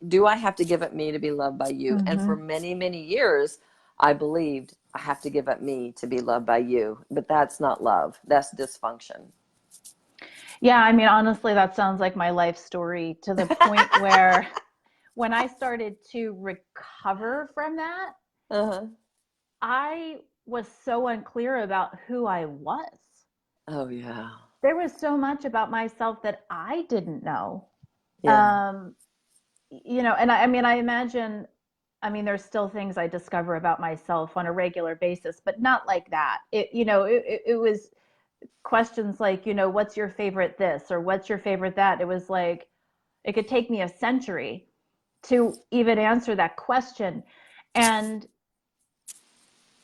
Do I have to give up me to be loved by you? And for many, many years, I believed I have to give up me to be loved by you. But that's not love. That's dysfunction. Yeah, I mean, honestly, that sounds like my life story, to the point where when I started to recover from that, I was so unclear about who I was. Oh, yeah. There was so much about myself that I didn't know. Yeah. You know, and I mean, I imagine, there's still things I discover about myself on a regular basis, but not like that. It was questions like, you know, what's your favorite this, or what's your favorite that? It was like, it could take me a century to even answer that question. And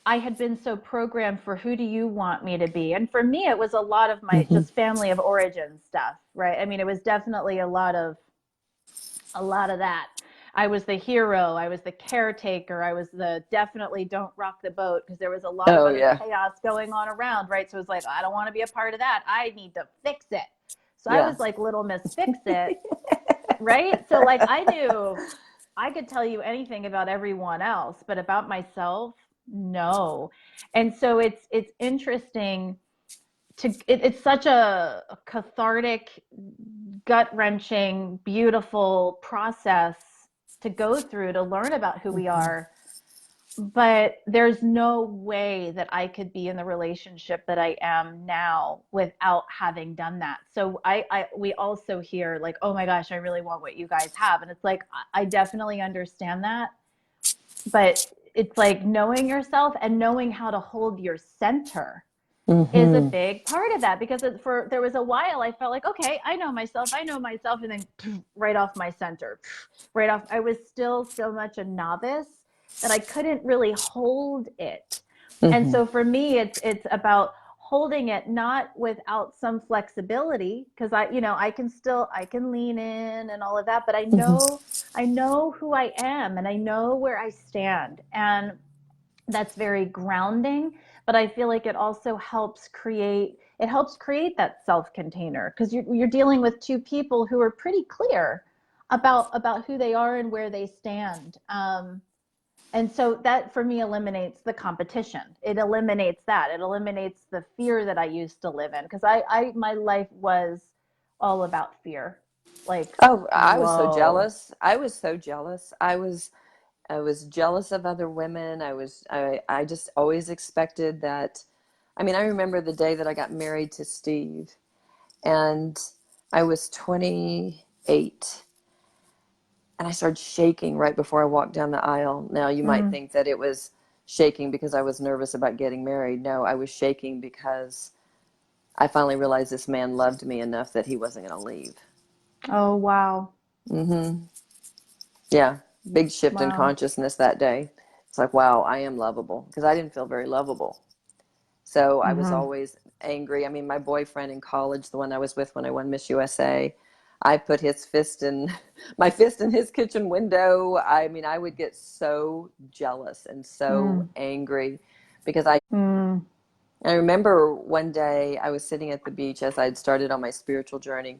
I had been so programmed for who do you want me to be? And for me, it was a lot of my just family of origin stuff, right? I mean, it was definitely a lot of that. I was the hero. I was the caretaker. I was the definitely don't rock the boat, because there was a lot of other chaos going on around, right? So it was like, I don't want to be a part of that. I need to fix it. So I was like Little Miss Fix It, right? So like I knew I could tell you anything about everyone else, but about myself, no. And so it's interesting it's such a cathartic, gut-wrenching, beautiful process to go through to learn about who we are. But there's no way that I could be in the relationship that I am now without having done that. So we also hear like, oh my gosh, I really want what you guys have. And it's like, I definitely understand that. But it's like knowing yourself and knowing how to hold your center is a big part of that, because there was a while I felt like, okay, I know myself, and then right off my center, right off. I was still so much a novice that I couldn't really hold it. And so for me, it's about holding it not without some flexibility, because I can lean in and all of that, but I know who I am and I know where I stand. And that's very grounding, but I feel like it also helps create that self container, because you're dealing with two people who are pretty clear about who they are and where they stand. And so that for me eliminates the competition. It eliminates that. It eliminates the fear that I used to live in, because my life was all about fear. Like, Oh, I was so whoa. jealous. I was so jealous. I was jealous of other women. I just always expected that. I mean, I remember the day that I got married to Steve, and I was 28, and I started shaking right before I walked down the aisle. Now, you might think that it was shaking because I was nervous about getting married. No, I was shaking because I finally realized this man loved me enough that he wasn't going to leave. Oh, wow. Mm-hmm. Yeah, big shift in Wow. consciousness that day. It's like, wow, I am lovable, because I didn't feel very lovable. So I was Mm-hmm. always angry. I mean, my boyfriend in college, the one I was with when I won Miss USA, I put his fist in my fist in his kitchen window. I mean, I would get so jealous and so Mm. angry because Mm. I remember one day I was sitting at the beach as I'd started on my spiritual journey.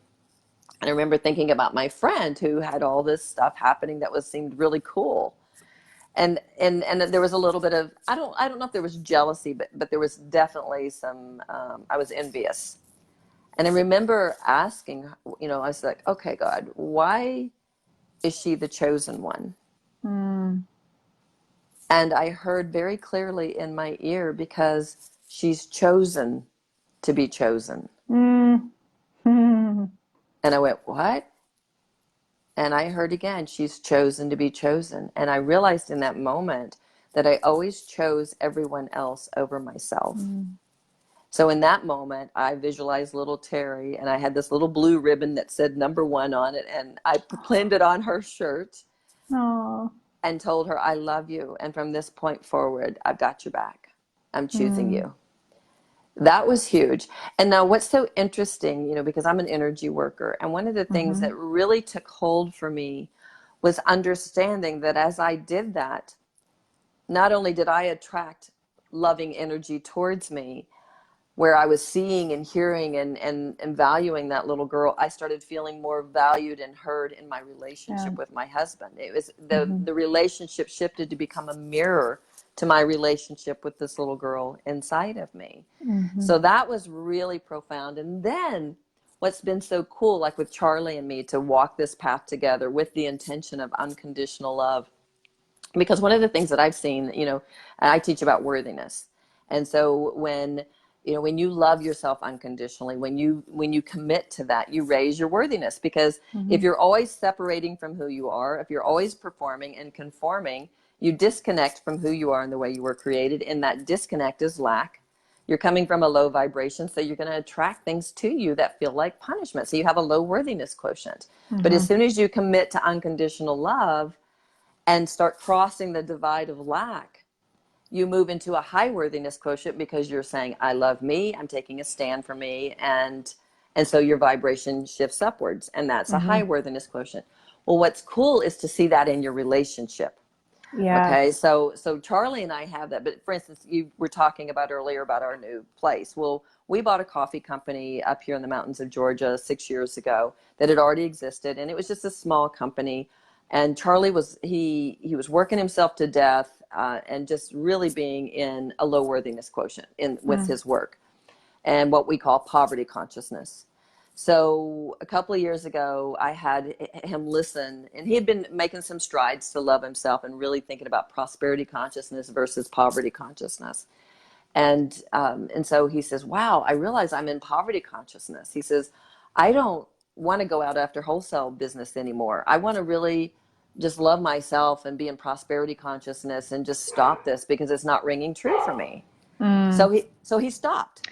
And I remember thinking about my friend who had all this stuff happening that seemed really cool. And there was a little bit of, I don't know if there was jealousy, but there was definitely some, I was envious. And I remember asking, I was like, okay, God, why is she the chosen one? Mm. And I heard very clearly in my ear, because she's chosen to be chosen. Mm. Mm. And I went, what? And I heard again, she's chosen to be chosen. And I realized in that moment that I always chose everyone else over myself. Mm. So in that moment, I visualized little Terri, and I had this little blue ribbon that said #1 on it. And I pinned it on her shirt Oh. and told her, I love you. And from this point forward, I've got your back. I'm choosing Mm. you. That was huge. And now what's so interesting, because I'm an energy worker, and one of the things Mm-hmm. that really took hold for me was understanding that as I did that, not only did I attract loving energy towards me, where I was seeing and hearing and valuing that little girl, I started feeling more valued and heard in my Yeah. relationship with my husband. It was Mm-hmm. the relationship shifted to become a mirror to my relationship with this little girl inside of me. Mm-hmm. So that was really profound. And then what's been so cool, like with Charlie and me, to walk this path together with the intention of unconditional love. Because one of the things that I've seen, I teach about worthiness. And so when you love yourself unconditionally, when you commit to that, you raise your worthiness. Because Mm-hmm. if you're always separating from who you are, if you're always performing and conforming, you disconnect from who you are and the way you were created. And that disconnect is lack. You're coming from a low vibration, so you're going to attract things to you that feel like punishment. So you have a low worthiness quotient. But as Mm-hmm. soon as you commit to unconditional love and start crossing the divide of lack, you move into a high worthiness quotient, because you're saying, I love me, I'm taking a stand for me, and so your vibration shifts upwards, and that's a Mm-hmm. high worthiness quotient. Well, what's cool is to see that in your relationship. Okay, Yes. so Charlie and I have that. But for instance, you were talking about earlier about our new place. Well, we bought a coffee company up here in the mountains of Georgia 6 years ago that had already existed, and it was just a small company. And Charlie he was working himself to death, and just really being in a low worthiness quotient with Mm. his work, and what we call poverty consciousness. So a couple of years ago, I had him listen, and he had been making some strides to love himself and really thinking about prosperity consciousness versus poverty consciousness. And so he says, wow, I realize I'm in poverty consciousness. He says, I don't want to go out after wholesale business anymore. I want to really just love myself and be in prosperity consciousness and just stop this, because it's not ringing true for me. Mm. So he stopped.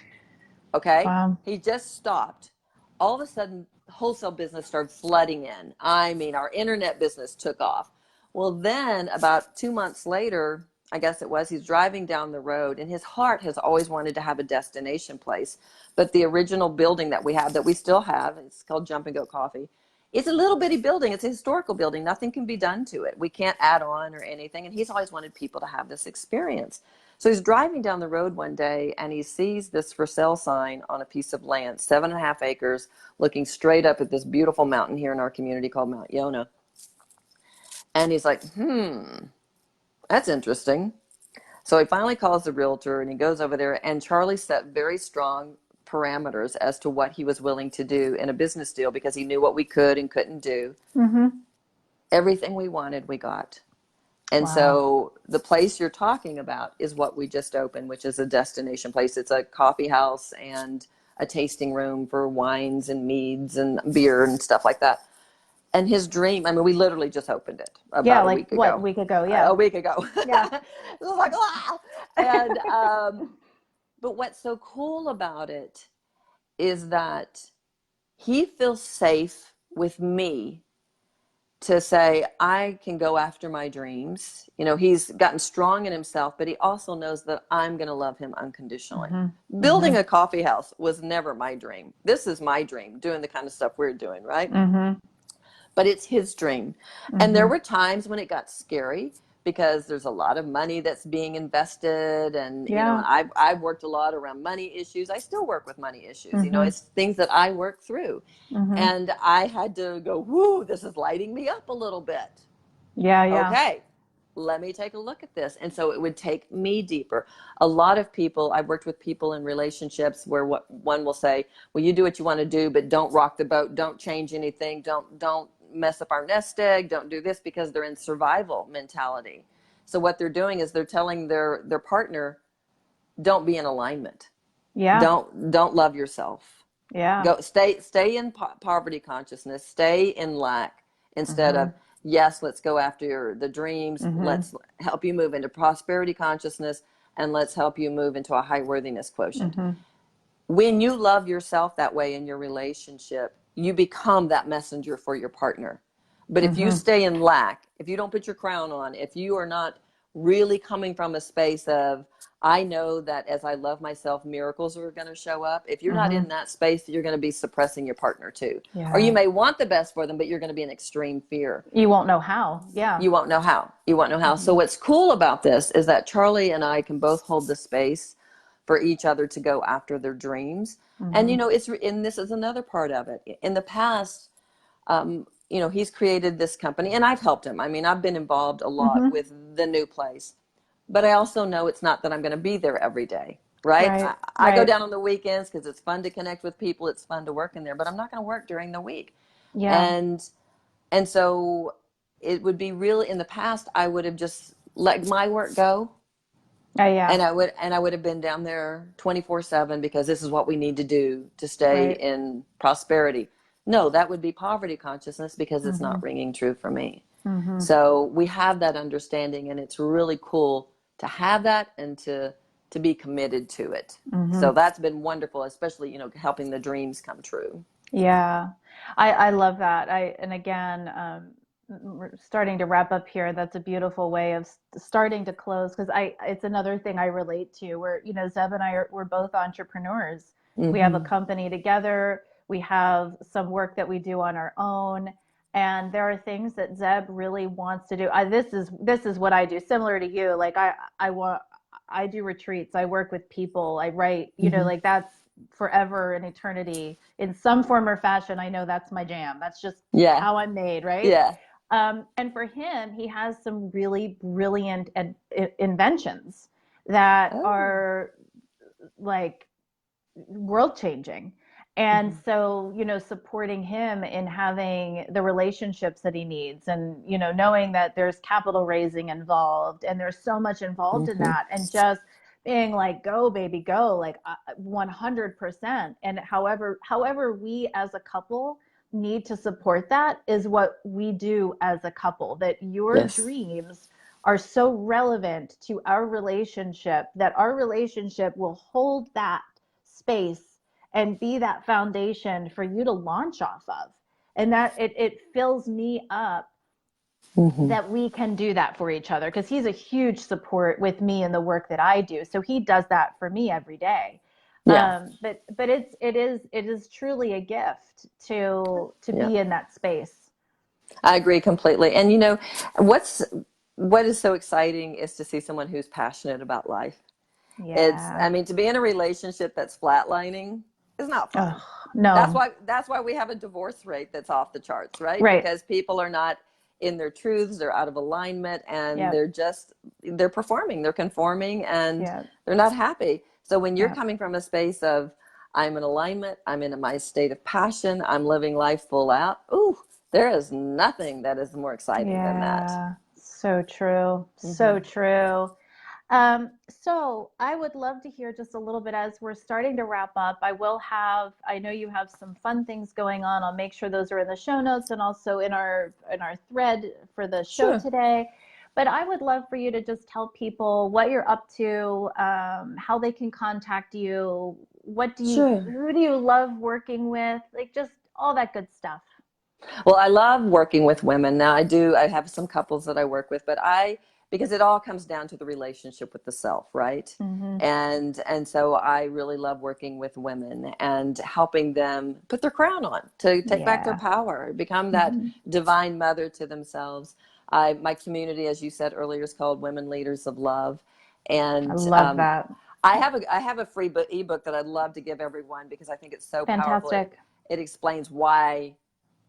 Okay. Wow. He just stopped. All of a sudden, wholesale business started flooding in. I mean, our internet business took off. Well, then about 2 months later, I guess it was, he's driving down the road, and his heart has always wanted to have a destination place. But the original building that we have, that we still have, it's called Jump and Go Coffee. It's a little bitty building. It's a historical building. Nothing can be done to it. We can't add on or anything. And he's always wanted people to have this experience. So he's driving down the road one day, and he sees this for sale sign on a piece of land, 7.5 acres, looking straight up at this beautiful mountain here in our community called Mount Yona. And he's like, that's interesting. So he finally calls the realtor, and he goes over there, and Charlie set very strong parameters as to what he was willing to do in a business deal, because he knew what we could and couldn't do. Everything we wanted, we got. And so the place you're talking about is what we just opened, which is a destination place. It's a coffee house and a tasting room for wines and meads and beer and stuff like that. And his dream, I mean, we literally just opened it about a week ago. What, a week ago? Yeah. A week ago. Yeah. It was like, ah! And, but what's so cool about it is that he feels safe with me to say, I can go after my dreams. You know, he's gotten strong in himself, but he also knows that I'm going to love him unconditionally. Building a coffee house was never my dream. This is my dream, doing the kind of stuff we're doing, right? But it's his dream. And there were times when it got scary, because there's a lot of money that's being invested. And, you know, I've worked a lot around money issues. I still work with money issues. You know, it's things that I work through. And I had to go, whoo, this is lighting me up a little bit. Okay, let me take a look at this. And so it would take me deeper. A lot of people, I've worked with people in relationships where one will say, well, you do what you want to do, but don't rock the boat. Don't change anything. Don't mess up our nest egg. Don't do this, because they're in survival mentality. So what they're doing is they're telling their partner, don't be in alignment. Don't love yourself. Go stay in poverty consciousness, stay in lack, instead of, yes, let's go after the dreams. Let's help you move into prosperity consciousness, and let's help you move into a high worthiness quotient. When you love yourself that way in your relationship, you become that messenger for your partner. But if you stay in lack, if you don't put your crown on, if you are not really coming from a space of, I know that as I love myself, miracles are going to show up. If you're not in that space, you're going to be suppressing your partner too. Or you may want the best for them, but you're going to be in extreme fear. You won't know how. You won't know how. So what's cool about this is that Charlie and I can both hold the space for each other to go after their dreams. And, you know, and this is another part of it. In the past, you know, he's created this company, and I've helped him. I mean, I've been involved a lot with the new place, but I also know it's not that I'm going to be there every day. Right. I go down on the weekends because it's fun to connect with people. It's fun to work in there, but I'm not going to work during the week. And so it would be really, in the past, I would have just let my work go. And I would have been down there 24/7, because this is what we need to do to stay in prosperity. No, that would be poverty consciousness, because it's not ringing true for me. So we have that understanding, and it's really cool to have that and to be committed to it. So that's been wonderful, especially, you know, helping the dreams come true. I love that. And again, we're starting to wrap up here. That's a beautiful way of starting to close, because it's another thing I relate to, where, you know, Zeb and we're both entrepreneurs. We have a company together. We have some work that we do on our own, and there are things that Zeb really wants to do. This is what I do, similar to you. Like I do retreats. I work with people. I write. You know, like that's forever and eternity in some form or fashion. I know that's my jam. That's just how I'm made, right? And for him, he has some really brilliant inventions that are like world changing. And so, you know, supporting him in having the relationships that he needs, and, you know, knowing that there's capital raising involved, and there's so much involved in that, and just being like, go baby, go, like 100%. And however we as a couple need to support that is what we do as a couple, that your dreams are so relevant to our relationship that our relationship will hold that space and be that foundation for you to launch off of. And that it fills me up that we can do that for each other, because he's a huge support with me in the work that I do. So he does that for me every day. Yeah. But it is truly a gift to Yeah. be in that space. I agree completely. And you know, what is so exciting is to see someone who's passionate about life. Yeah. I mean, to be in a relationship that's flatlining is not fun. Oh, no. That's why we have a divorce rate that's off the charts, right? Right. Because people are not in their truths, they're out of alignment, and Yep. they're performing, they're conforming, and Yep. they're not happy. So when you're Yep. coming from a space of I'm in alignment, I'm in my state of passion, I'm living life full out. Ooh, there is nothing that is more exciting than that. Yeah. So true. So true. So I would love to hear just a little bit as we're starting to wrap up. I know you have some fun things going on. I'll make sure those are in the show notes and also in our thread for the show Sure. today. But I would love for you to just tell people what you're up to, how they can contact you, Sure. who do you love working with, like just all that good stuff. Well, I love working with women. Now I have some couples that I work with, but because it all comes down to the relationship with the self, right? Mm-hmm. And so I really love working with women and helping them put their crown on, to take back their Yeah. power, become that Mm-hmm. divine mother to themselves. My community, as you said earlier, is called Women Leaders of Love. I And love that. I have a free ebook that I'd love to give everyone because I think it's so powerful. Fantastic. It explains why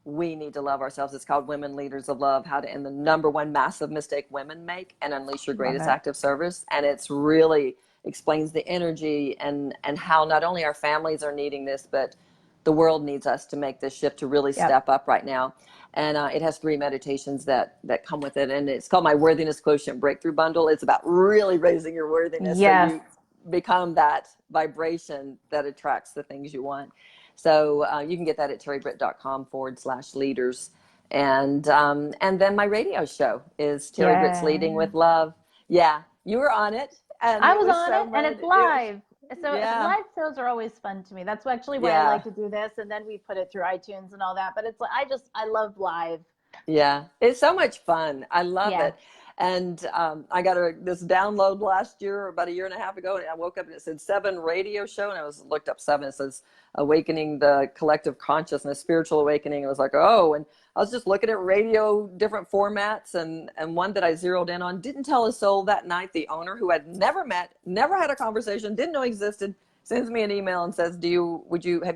we need to love ourselves. It's called Women Leaders of Love, how to end the number one massive mistake women make and unleash your Love greatest it. act of service. And it's really explains the energy and how not only our families are needing this, but the world needs us to make this shift, to really Yep. step up right now. And it has 3 meditations that come with it. And it's called my Worthiness Quotient Breakthrough Bundle. It's about really raising your worthiness Yes. so you become that vibration that attracts the things you want. So you can get that at terribritt.com/leaders. And then my radio show is Terri Britt's Leading Yeah. with Love. Yeah, you were on it. And I it was was on so it, and much. it's live. So Yeah. live shows are always fun to me. That's actually why I Yeah. like to do this. And then we put it through iTunes and all that. But it's like, I love live. Yeah, it's so much fun. I love Yeah. it. And I got this download last year, about a year and a half ago, and I woke up and it said 7 radio show, and I looked up 7. It says Awakening the Collective Consciousness, Spiritual Awakening. I was like, oh, and I was just looking at radio, different formats, and one that I zeroed in on didn't tell a soul that night. The owner, who I'd never met, never had a conversation, didn't know existed, sends me an email and says, have you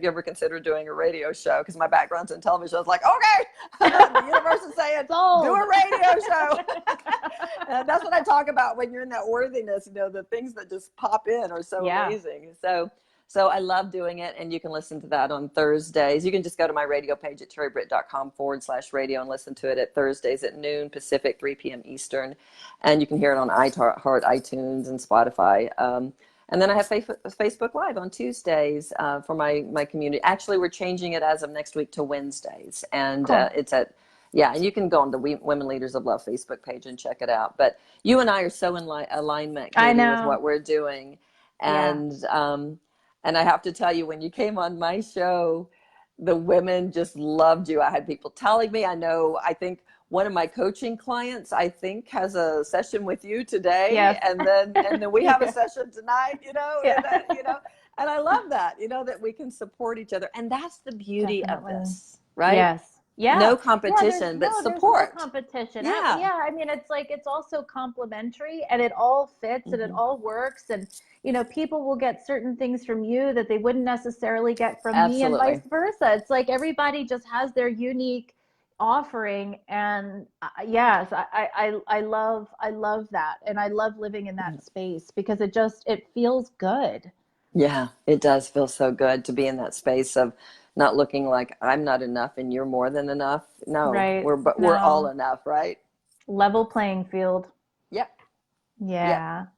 ever considered doing a radio show? Because my background's in television. I was like, okay, the universe is saying, do a radio show. And that's what I talk about when you're in that worthiness, the things that just pop in are so amazing. So I love doing it. And you can listen to that on Thursdays. You can just go to my radio page at terribritt.com/radio and listen to it at Thursdays at noon Pacific, 3 p.m. Eastern. And you can hear it on iHeart, iTunes, and Spotify. And then I have Facebook Live on Tuesdays for my community. Actually, we're changing it as of next week to Wednesdays. And cool. It's and you can go on the Women Leaders of Love Facebook page and check it out. But you and I are so in alignment, Katy, with what we're doing. And and I have to tell you, when you came on my show, the women just loved you. I had people telling me, I think one of my coaching clients, has a session with you today. Yes. And then we have a session tonight, and I love that, that we can support each other. And that's the beauty Definitely. of this, right? Yes. Yeah. No competition, but support. No competition. Yeah. I mean, it's like, it's also complementary, and it all fits and it all works. And, people will get certain things from you that they wouldn't necessarily get from me, and vice versa. It's like everybody just has their unique offering. And yes, I love that. And I love living in that space because it feels good. Yeah, it does feel so good to be in that space of not looking like I'm not enough and you're more than enough. No, right. we're all enough, right? Level playing field. Yep. Yeah. Yep.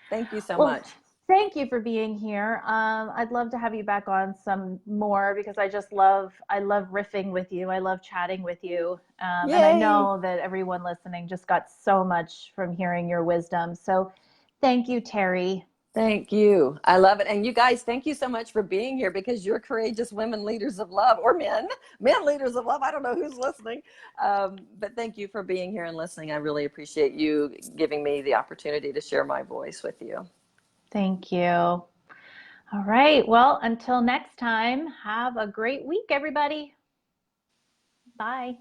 Thank you so much. Thank you for being here. I'd love to have you back on some more because I love riffing with you. I love chatting with you. And I know that everyone listening just got so much from hearing your wisdom. So thank you, Terri. Thank you. I love it. And you guys, thank you so much for being here, because you're courageous women leaders of love, or men leaders of love. I don't know who's listening. But thank you for being here and listening. I really appreciate you giving me the opportunity to share my voice with you. Thank you. All right. Well, until next time, have a great week, everybody. Bye.